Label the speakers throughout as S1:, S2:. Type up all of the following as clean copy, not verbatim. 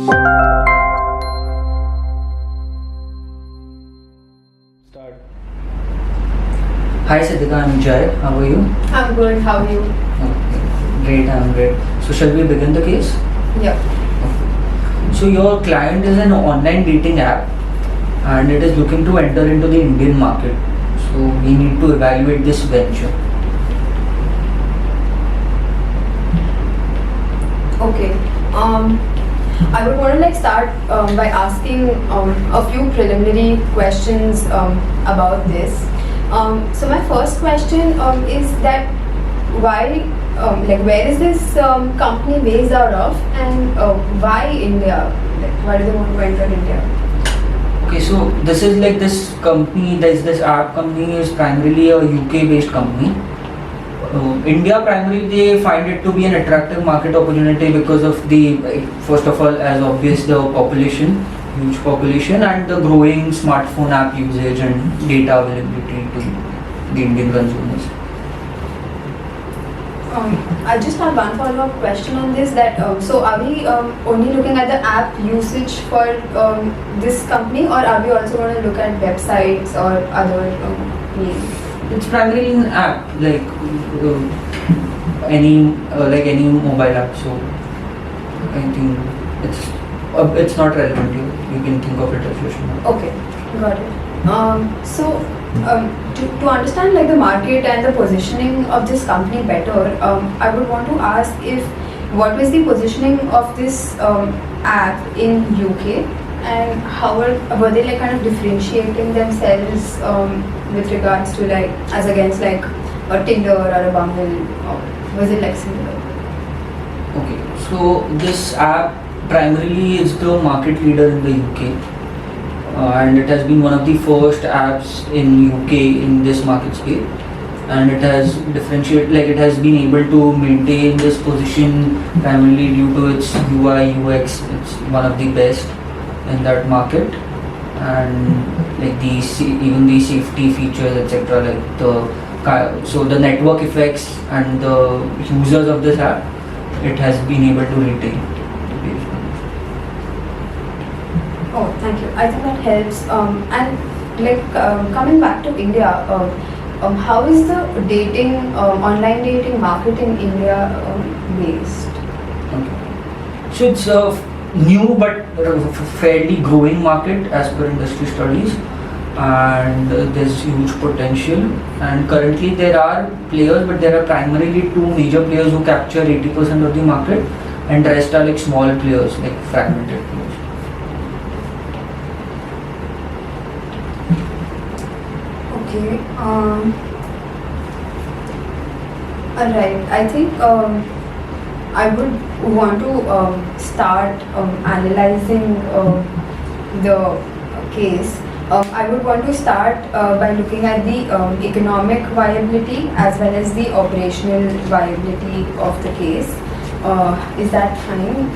S1: Start.
S2: Hi Siddhika, I'm Jay. How are you?
S3: I'm good. How are you?
S2: Okay. Great, I'm great. So shall we begin the case?
S3: Yeah.
S2: So your client is an online dating app and it is looking to enter into the Indian market. So we need to evaluate this venture.
S3: Okay. I would want to start by asking a few preliminary questions about this. So my first question is that why, where is this company based out of, and why India? Why do they want to enter India?
S2: Okay, so this company, this app company is primarily a UK based company. India primarily they find it to be an attractive market opportunity because of the, first of all, as obvious, the population, huge population, and the growing smartphone app usage and data availability to the Indian consumers.
S3: I just have one follow-up question on this. That so are we only looking at the app usage for this company, or are we also going to look at websites or other means?
S2: It's primarily an app, any mobile app. So I think it's not relevant here. You can think of it as just an app.
S3: Okay, got it. To understand the market and the positioning of this company better, I would want to ask what was the positioning of this app in UK, and how were they kind of differentiating themselves with regards to as against a Tinder or a Bumble, or was it similar?
S2: Okay, so this app primarily is the market leader in the UK. And it has been one of the first apps in UK in this market space, and it has it has been able to maintain this position primarily due to its UI UX. It's one of the best in that market, and even the safety features, etc. So the network effects and the users of this app, it has been able to retain.
S3: Oh, thank you. I think that helps. And coming back to India, how is the online dating market in India based?
S2: Okay. So it's a new but fairly growing market as per industry studies, and there's huge potential. And currently there are players, but there are primarily two major players who capture 80% of the market, and the rest are small players, fragmented players.
S3: Okay. Alright. I think I would want to start analyzing the case. I would want to start by looking at the economic viability as well as the operational viability of the case. Is that fine?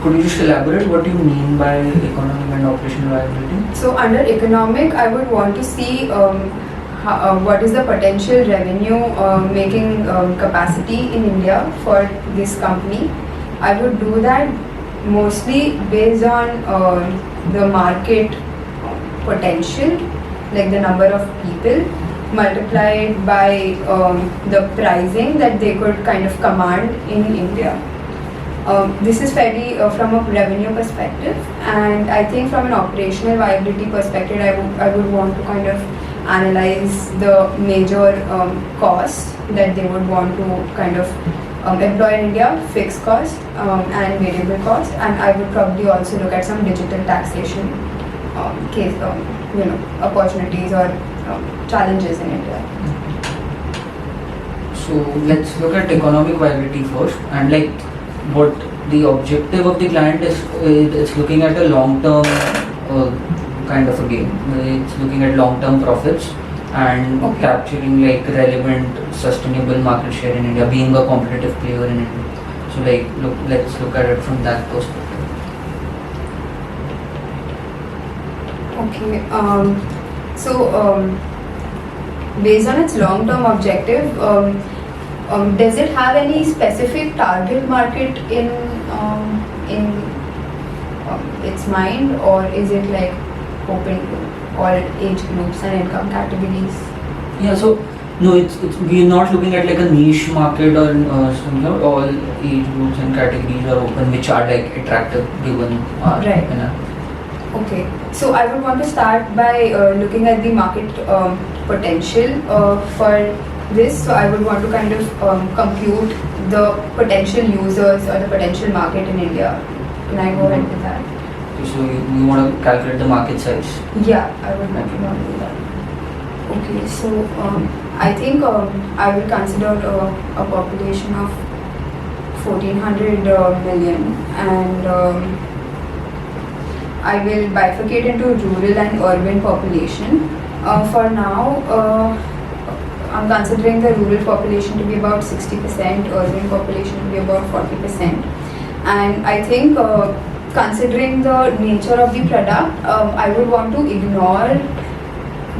S2: Could you just elaborate what you mean by economic and operational viability?
S3: So under economic, I would want to see what is the potential revenue making capacity in India for this company. I would do that mostly based on the market potential, the number of people, multiplied by the pricing that they could kind of command in India. This is fairly from a revenue perspective, and I think from an operational viability perspective, I would want to kind of analyze the major costs that they would want to kind of employ in India, fixed cost and variable cost, and I would probably also look at some digital taxation case, opportunities or challenges in India.
S2: So let's look at economic viability first, and what the objective of the client is. It's looking at a long-term kind of a game. It's looking at long-term profits and capturing relevant, sustainable market share in India, being a competitive player in India. So let's look at it from that perspective.
S3: Okay. Based on its long-term objective, does it have any specific target market in its mind, or is it like open to all age groups and income categories?
S2: Yeah, so no, it's we're not looking at like a niche market or all age groups and categories are open, which are like attractive given our
S3: Right. Okay, so I would want to start by looking at the market potential for this. So I would want to kind of compute the potential users or the potential market in India. Can I go ahead with that?
S2: Okay, so you want to calculate the market size.
S3: Yeah, I would want to do that. Okay, so I think I will consider a population of 1400 million, and I will bifurcate into rural and urban population. For now, I'm considering the rural population to be about 60%, urban population to be about 40%. And I think considering the nature of the product, I would want to ignore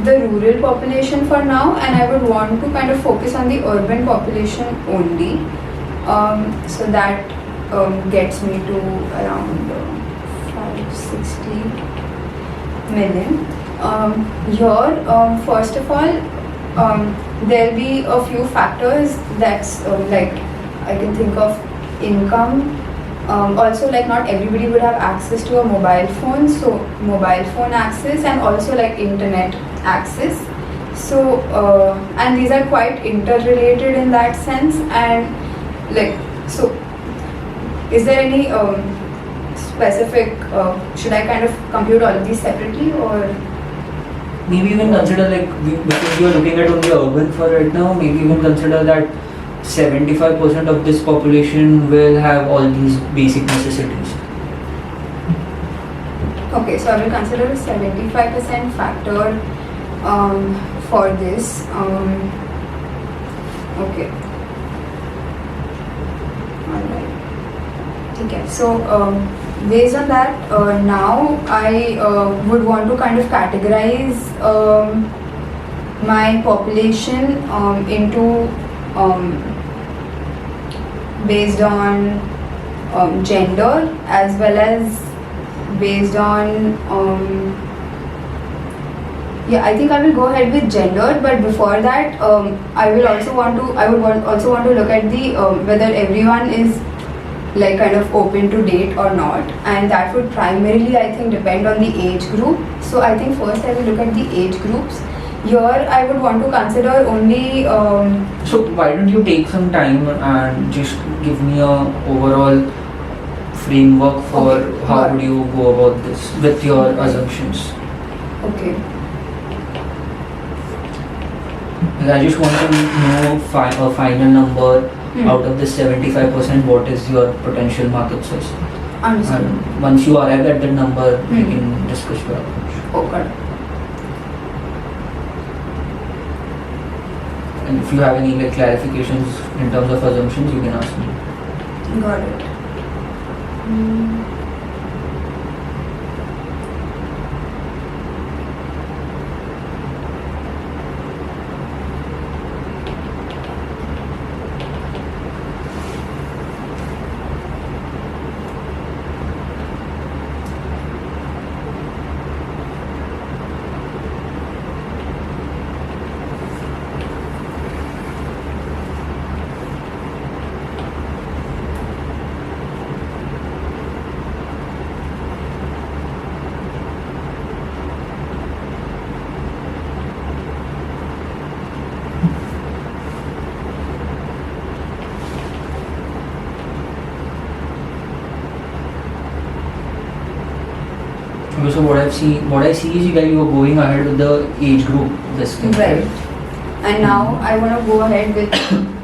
S3: the rural population for now, and I would want to kind of focus on the urban population only. So that gets me to around 560 million. Here, first of all, there'll be a few factors that's like I can think of income. Also, like not everybody would have access to a mobile phone, so mobile phone access and also like internet access. So, and these are quite interrelated in that sense. And like, so, is there any specific? Should I kind of compute all of these separately, or?
S2: Maybe you can consider like because you are looking at only urban for right now. Maybe you can consider that 75% of this population will have all these basic necessities.
S3: Okay, so I will consider a 75% factor for this. Okay. Alright. Okay, so based on that, now I would want to kind of categorize my population into based on gender as well as based on yeah, I think I will go ahead with gender, but before that I would also want to look at the whether everyone is like kind of open to date or not, and that would primarily I think depend on the age group. So I think first I will look at the age groups. Here I would want to consider only
S2: So why don't you take some time and just give me a overall framework for
S3: Okay,
S2: how
S3: got
S2: would
S3: it.
S2: you go about this with your assumptions.
S3: okay.
S2: And I just want to know a final number out of this 75%. What is your potential market size?
S3: Understood.
S2: And once you arrive at that number, we
S3: Hmm.
S2: can discuss your approach.
S3: Oh, got it.
S2: And if you have any like clarifications in terms of assumptions, you can ask me.
S3: Got it.
S2: Okay, so what I see is that you are going ahead with the age group this thing.
S3: Right. And now I want to go ahead with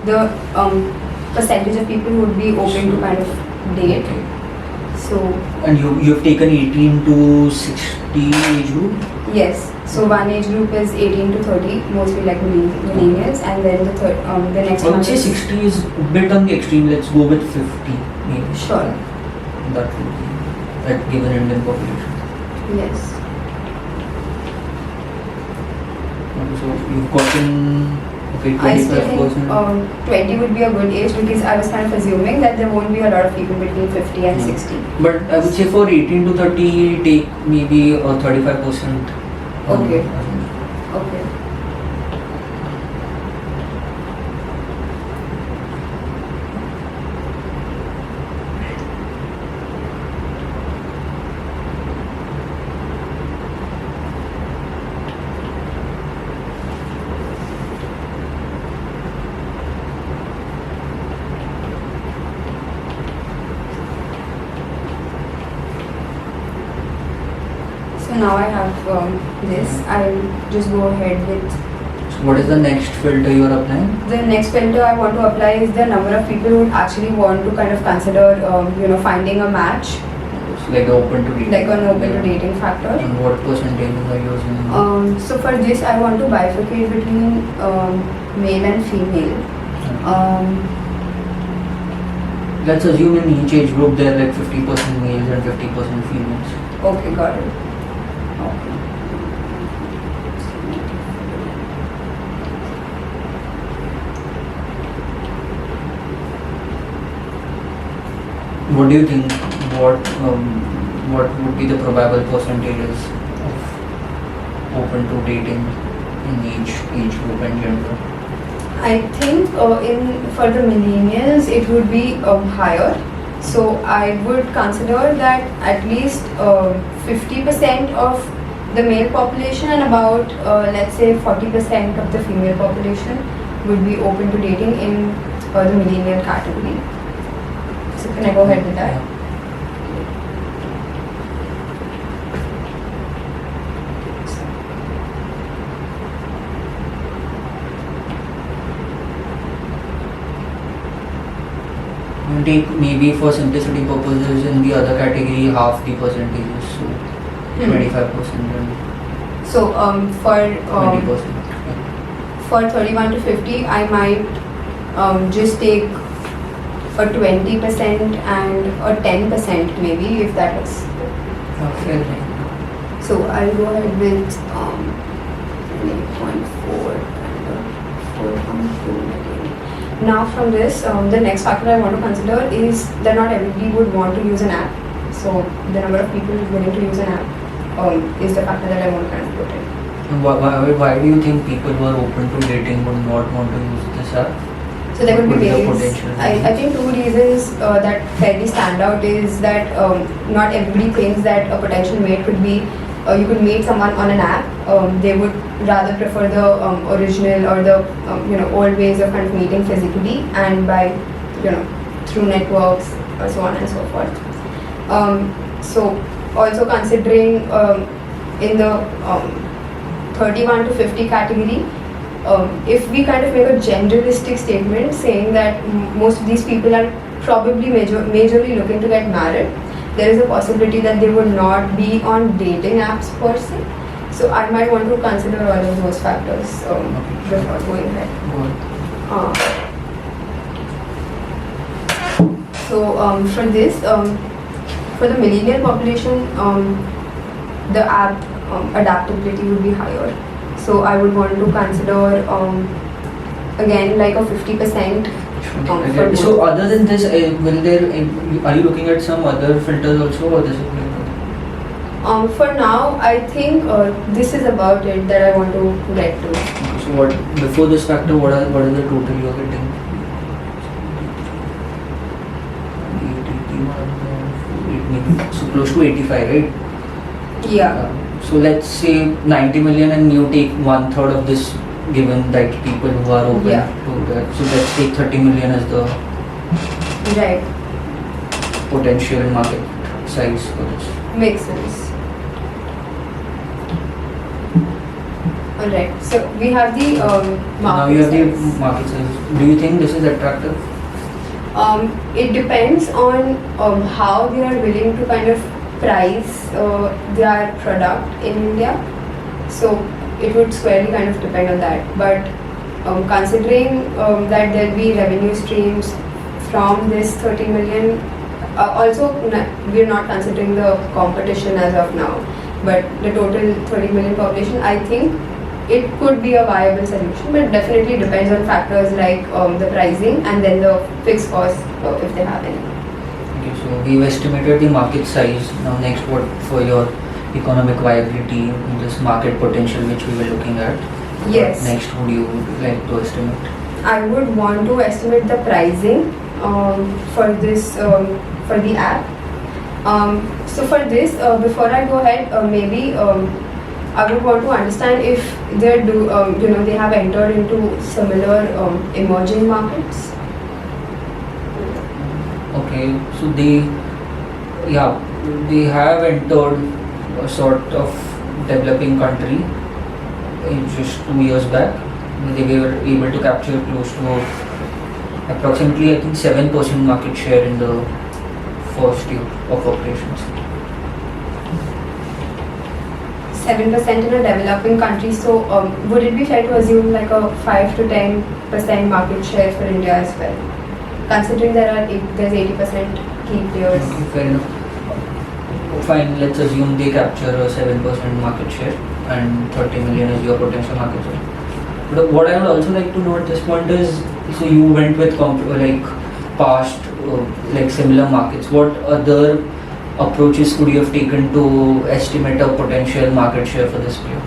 S3: the percentage of people who would be open to kind of date.
S2: Okay.
S3: So
S2: And you've taken 18 to 60 age group.
S3: yes, so one age group is 18 to 30, mostly like millennials, and then the next
S2: I
S3: one
S2: would say
S3: is
S2: 60 is a bit on the extreme. Let's go with 50 maybe.
S3: sure.
S2: That would be that given Indian population.
S3: Yes.
S2: Okay, so you've gotten Okay,
S3: I still think
S2: 25%.
S3: 20 would be a good age because I was kind of assuming that there won't be a lot of people between 50 and 60.
S2: But I would say for 18 to 30, take maybe 35%.
S3: Okay. Okay. So now I have this. I'll just go ahead with
S2: So what is the next filter you are applying?
S3: the next filter I want to apply is the number of people who actually want to kind of consider, finding a match,
S2: It's like the open to dating.
S3: like an open to dating factor.
S2: And what percentage are you using?
S3: So for this, I want to bifurcate between male and female.
S2: Let's assume in each age group there are like 50% males and 50% females.
S3: Okay, got it. Okay.
S2: What do you think? What would be the probable percentages of open to dating in each group and gender?
S3: I think for the millennials it would be higher. So I would consider that at least 50% of the male population and about let's say 40% of the female population would be open to dating in the millennial category. So can I go ahead with that?
S2: We'll take maybe for simplicity purposes in the other category half the percentages, so 25% and
S3: So for
S2: 20%.
S3: for 31 to 50, I might just take a 20% and a 10% maybe, if that is.
S2: Fair.
S3: So I'll go ahead with 8.4 and 4.2. Now from this, the next factor I want to consider is that not everybody would want to use an app. So the number of people willing to use an app is the factor that I want to kind of put in.
S2: And why do you think people who are open to dating would not want to use this app?
S3: So there could be
S2: What is the
S3: various.
S2: potential
S3: I think two reasons that fairly stand out is that not everybody thinks that a potential mate could be you could meet someone on an app. They would rather prefer the original or the old ways of kind of meeting physically and by through networks or so on and so forth. So also considering in the 31 to 50 category. If we kind of make a generalistic statement saying that most of these people are probably majorly looking to get married, there is a possibility that they would not be on dating apps per se. So I might want to consider all of those factors before going ahead. So for this, for the millennial population, the app adaptability would be higher. So I would want to consider again like a 50%.
S2: So other than this, are you looking at some other filters also, or this is
S3: for now, I think this is about it that I want to get to.
S2: So what before this factor, what is the total you are getting? So close to 85, right?
S3: Yeah.
S2: So let's say 90 million and you take 1/3 of this, given that people who are open to that. So let's take 30 million as the
S3: Right.
S2: potential market size for this.
S3: Makes sense. Alright. So we have the market
S2: Now you have the
S3: size.
S2: market size. Do you think this is attractive?
S3: It depends on how they are willing to kind of price their product in India. So it would squarely kind of depend on that. But considering that there'll be revenue streams from this 30 million, also we're not considering the competition as of now, but the total 30 million population, I think it could be a viable solution, but definitely depends on factors like the pricing and then the fixed costs if they have any.
S2: Okay, so we've estimated the market size. Now next, what for your economic viability, this market potential which we were looking at?
S3: Yes.
S2: What next would you like to estimate?
S3: I would want to estimate the pricing for this for the app. So for this, before I go ahead, maybe I would want to understand if they do, they have entered into similar emerging markets.
S2: Okay, so they have entered a sort of developing country in just 2 years back. They were able to capture close to approximately, I think, 7% market share in the first year of operations.
S3: 7% in a developing country. So would it be fair to assume like a 5 to 10% market share for India as well, considering there's 80% key players?
S2: Okay, fair enough. Fine, let's assume they capture a 7% market share and 30 million is your potential market share. But what I would also like to know at this point is, so you went with past like similar markets. What other approaches could you have taken to estimate a potential market share for this player?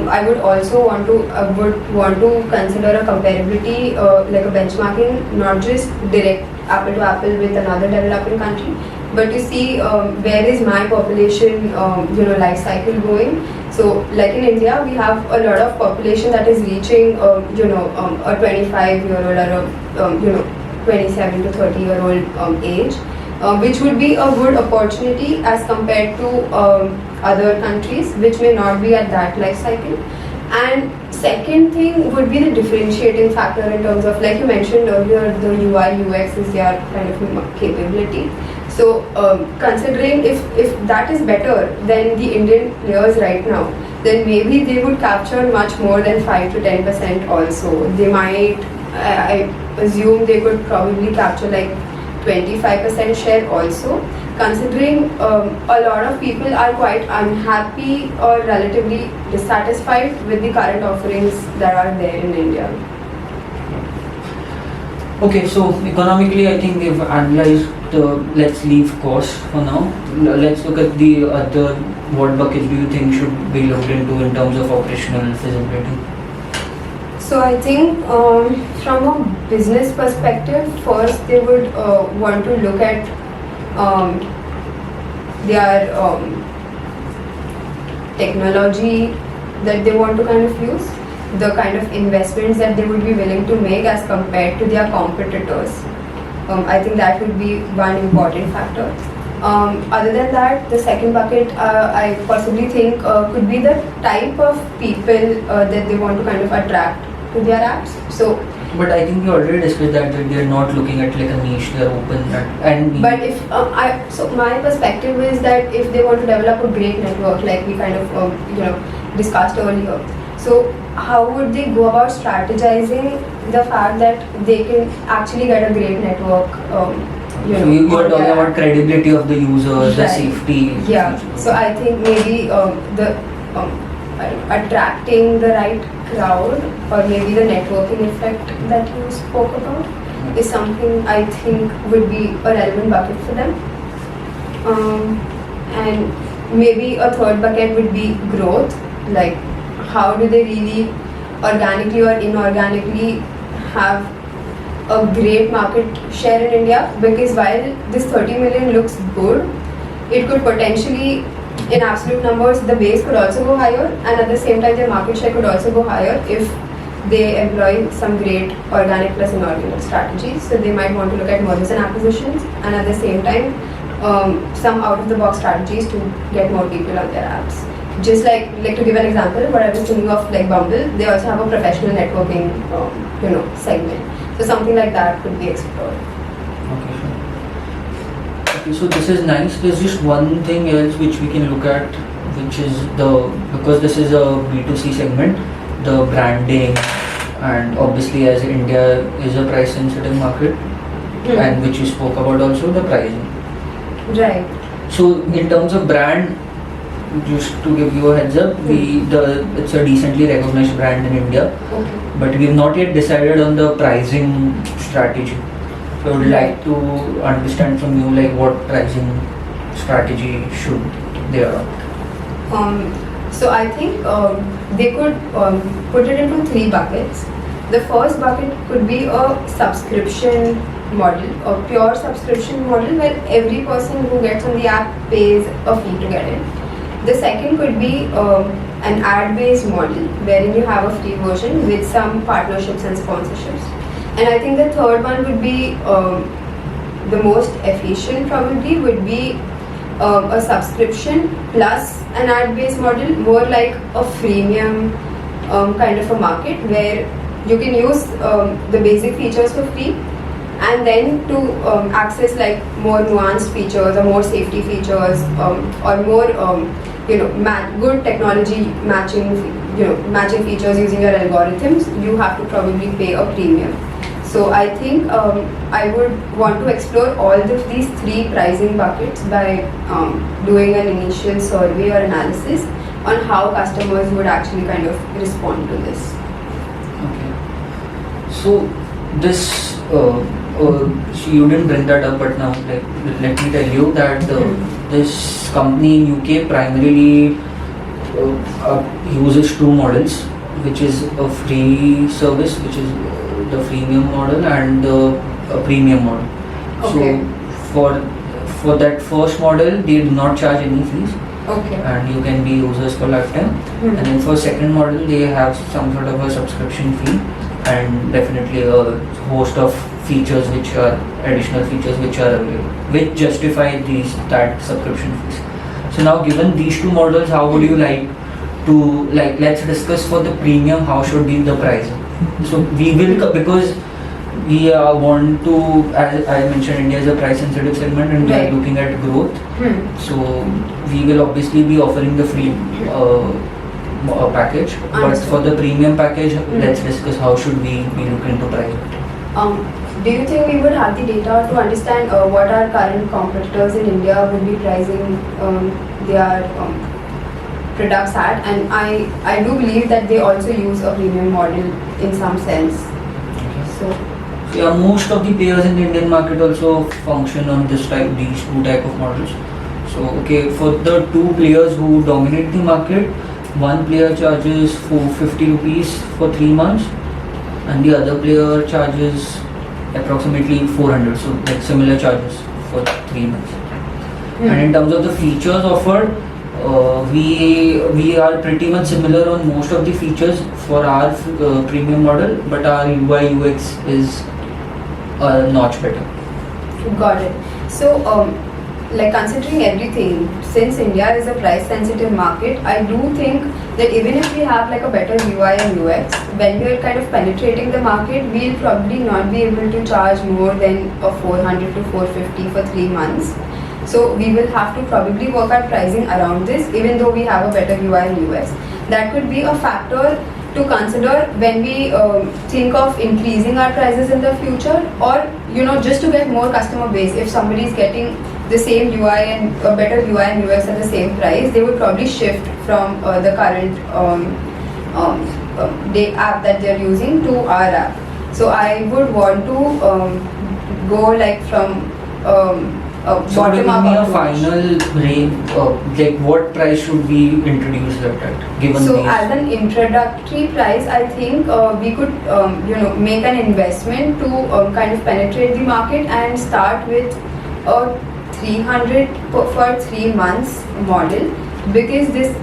S3: I would also want to consider a comparability, like a benchmarking, not just direct apple to apple with another developing country, but to see where is my population, life cycle going. So, like in India, we have a lot of population that is reaching, a 25-year-old or a 27 to 30-year-old age, which would be a good opportunity as compared to other countries which may not be at that life cycle. And second thing would be the differentiating factor in terms of, like you mentioned earlier, the UI UX is their kind of capability. So considering if that is better than the Indian players right now, then maybe they would capture much more than 5 to 10% also. They might, I assume they could probably capture like 25% share also, considering a lot of people are quite unhappy or relatively dissatisfied with the current offerings that are there in India.
S2: Okay, so economically, I think we've analyzed let's leave cost for now. Let's look at the other. What buckets do you think should be looked into in terms of operational feasibility?
S3: So I think from a business perspective, first they would want to look at their technology that they want to kind of use, the kind of investments that they would be willing to make as compared to their competitors. I think that would be one important factor. Other than that, the second bucket I possibly think could be the type of people that they want to kind of attract to their apps. So,
S2: but I think you already discussed that they're not looking at like a niche, they're open and.
S3: But if so my perspective is that if they want to develop a great network, like we kind of discussed earlier, so how would they go about strategizing the fact that they can actually get a great network?
S2: So you are talking about credibility of the users, the safety.
S3: Yeah. So I think maybe attracting the right crowd, or maybe the networking effect that you spoke about, is something I think would be a relevant bucket for them. And maybe a third bucket would be growth, like how do they really organically or inorganically have a great market share in India, because while this 30 million looks good, it could potentially, in absolute numbers, the base could also go higher, and at the same time their market share could also go higher if they employ some great organic plus inorganic strategies. So they might want to look at mergers and acquisitions, and at the same time some out of the box strategies to get more people on their apps. Just like to give an example, what I was thinking of, like Bumble, they also have a professional networking segment. So something like that could be explored.
S2: Okay, sure. Okay, so this is nice. There's just one thing else which we can look at, which is because this is a B2C segment, the branding, and obviously as India is a price sensitive market, and which you spoke about also, the pricing.
S3: Right.
S2: So in terms of brand, just to give you a heads up, it's a decently recognized brand in India,
S3: Okay.
S2: but we've not yet decided on the pricing strategy. So I would like to understand from you like what pricing strategy should they adopt.
S3: So I think they could put it into three buckets. The first bucket could be a subscription model, a pure subscription model where every person who gets on the app pays a fee to get in. The second could be an ad-based model wherein you have a free version with some partnerships and sponsorships. And I think the third one would be the most efficient probably would be a subscription plus an ad-based model, more like a freemium kind of a market where you can use the basic features for free, and then to access like more nuanced features or more safety features or more good technology matching features using your algorithms, you have to probably pay a premium. So I think I would want to explore all these three pricing buckets by doing an initial survey or analysis on how customers would actually kind of respond to this.
S2: Okay. So this so you didn't bring that up, but now like let me tell you that this company in UK primarily uses two models, which is a free service, which is the freemium model, and a premium model.
S3: Okay.
S2: So for that first model, they do not charge any fees.
S3: Okay.
S2: And you can be users for lifetime. And then for second model, they have some sort of a subscription fee and definitely a host of features which are additional features which are available, which justify that subscription fees. So now, given these two models, how would you like to let's discuss for the premium how should be the pricing. So we will, because we want to, as I mentioned, India is a price sensitive segment and we are looking at growth. So we will obviously be offering the free package, but for the premium package, let's discuss how should we be looking to price it.
S3: Do you think we would have the data to understand what our current competitors in India would be pricing their products at? And I do believe that they also use a premium model in some sense. So
S2: yeah, most of the players in the Indian market also function on these two type of models. So okay, for the two players who dominate the market, one player charges 450 rupees for 3 months and the other player charges approximately 400, so like similar charges for 3 months. And in terms of the features offered, we are pretty much similar on most of the features for our premium model, but our UI UX is a notch better.
S3: got it. So like considering everything, since India is a price sensitive market, I do think that even if we have like a better UI and UX, when we are kind of penetrating the market, we'll probably not be able to charge more than a 400 to 450 for 3 months. So we will have to probably work out pricing around this, even though we have a better UI and UX. That could be a factor to consider when we think of increasing our prices in the future, or just to get more customer base. If somebody is getting the same UI and a better UI and UX at the same price, they would probably shift from the current app that they're using to our app. So I would want to go like from
S2: So give
S3: bottom up
S2: me a
S3: approach.
S2: final range, like what price should we introduce that at, given
S3: So
S2: these?
S3: as an introductory price, I think we could make an investment to kind of penetrate the market and start with a 300 for 3 months model, because this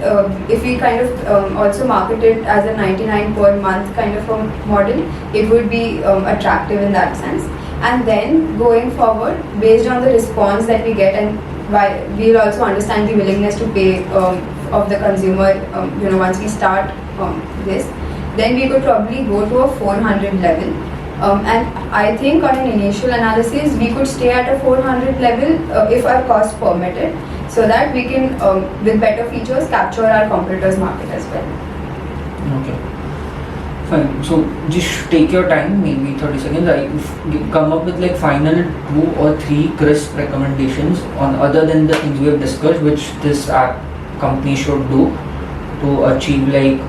S3: if we kind of also market it as a 99 per month kind of a model, it would be attractive in that sense. And then going forward, based on the response that we get, and we'll also understand the willingness to pay of the consumer once we start this, then we could probably go to a 400 level. And I think on an initial analysis, we could stay at a 400 level if our costs permit it, so that we can, with better features, capture our competitors' market as well.
S2: Okay. Fine. So just take your time, maybe 30 seconds. I come up with like final 2 or 3 crisp recommendations on other than the things we have discussed, which this app company should do to achieve like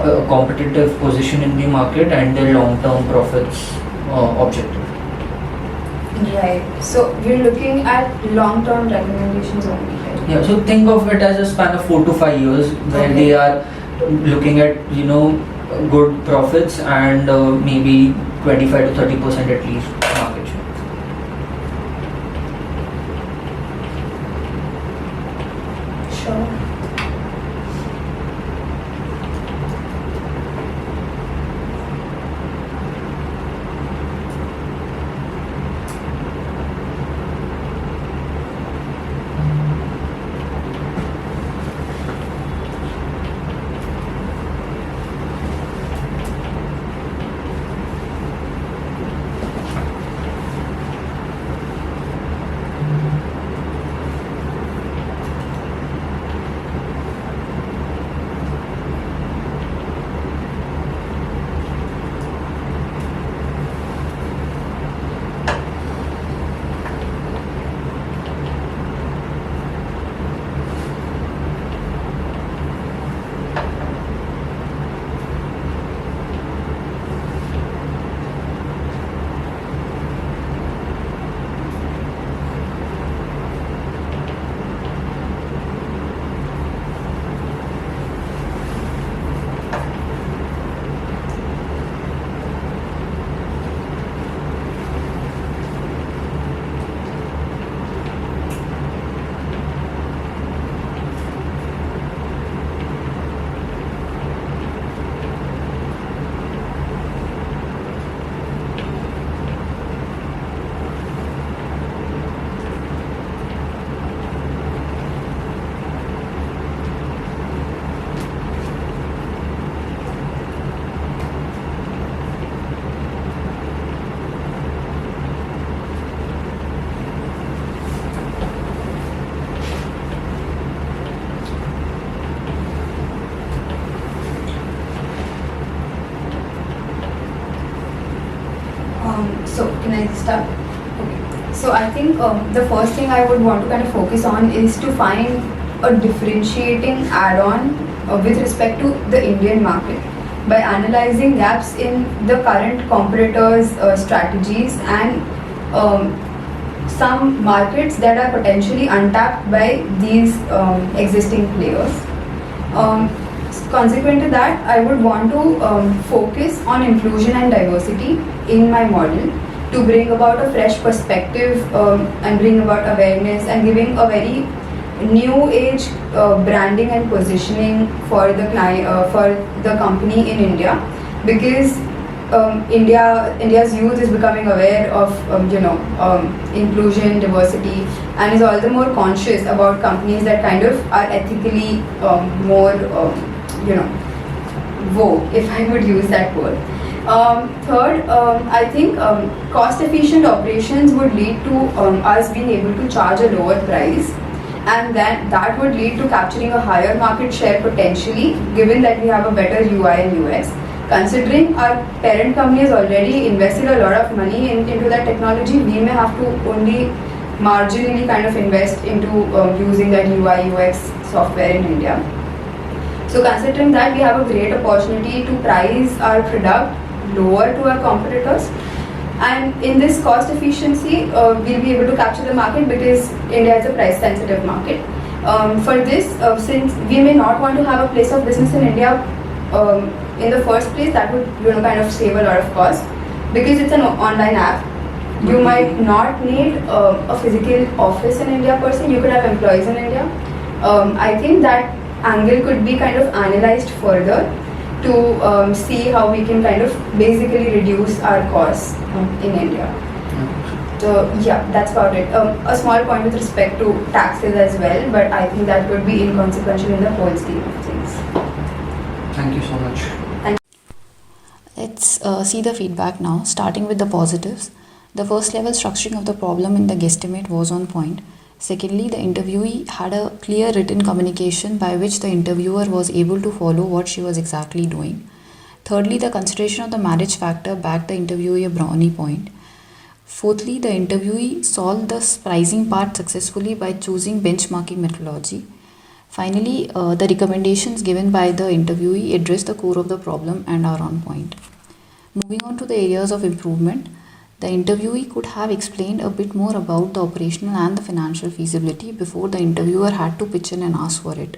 S2: a competitive position in the market and their long-term profits objective.
S3: Right. So we're looking at long-term recommendations only, right?
S2: Yeah, so think of it as a span of 4 to 5 years where
S3: Okay.
S2: they are looking at good profits and maybe 25 to 30% at least market share.
S3: Sure. So can I start? Okay. So I think the first thing I would want to kind of focus on is to find a differentiating add-on with respect to the Indian market by analyzing gaps in the current competitors' strategies and some markets that are potentially untapped by these existing players. Consequent to that, I would want to focus on inclusion and diversity in my model to bring about a fresh perspective and bring about awareness and giving a very new age branding and positioning for the client, for the company in India, because India's youth is becoming aware of inclusion, diversity, and is all the more conscious about companies that kind of are ethically more vogue, if I would use that word. Third, I think cost-efficient operations would lead to us being able to charge a lower price, and that would lead to capturing a higher market share potentially, given that we have a better UI and UX. Considering our parent company has already invested a lot of money into that technology, we may have to only marginally kind of invest into using that UI UX software in India. So considering that, we have a great opportunity to price our product lower to our competitors, and in this cost efficiency we'll be able to capture the market because India is a price sensitive market. For this, since we may not want to have a place of business in India in the first place, that would kind of save a lot of cost because it's an online app. You might not need a physical office in India per se. You could have employees in India. I think that angle could be kind of analyzed further to see how we can kind of basically reduce our costs in India. So yeah, that's about it. A small point with respect to taxes as well, but I think that would be inconsequential in the whole scheme of things.
S2: Thank you so much.
S1: Let's see the feedback now, starting with the positives. The first level structuring of the problem in the guesstimate was on point. Secondly, the interviewee had a clear written communication by which the interviewer was able to follow what she was exactly doing. Thirdly, the consideration of the marriage factor backed the interviewee a brownie point. Fourthly, the interviewee solved the pricing part successfully by choosing benchmarking methodology. Finally, the recommendations given by the interviewee address the core of the problem and are on point. Moving on to the areas of improvement, the interviewee could have explained a bit more about the operational and the financial feasibility before the interviewer had to pitch in and ask for it.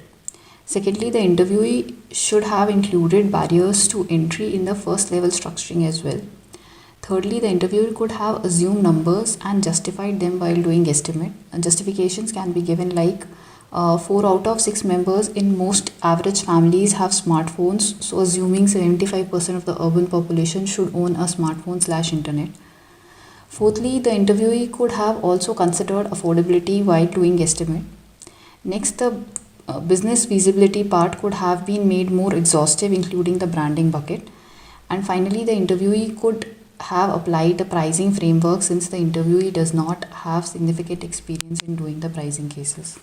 S1: Secondly, the interviewee should have included barriers to entry in the first level structuring as well. Thirdly, the interviewer could have assumed numbers and justified them while doing estimate. Justifications can be given like 4 out of 6 members in most average families have smartphones, so assuming 75% of the urban population should own a smartphone/internet. Fourthly, the interviewee could have also considered affordability while doing estimate. Next, the business feasibility part could have been made more exhaustive, including the branding bucket. And finally, the interviewee could have applied the pricing framework since the interviewee does not have significant experience in doing the pricing cases.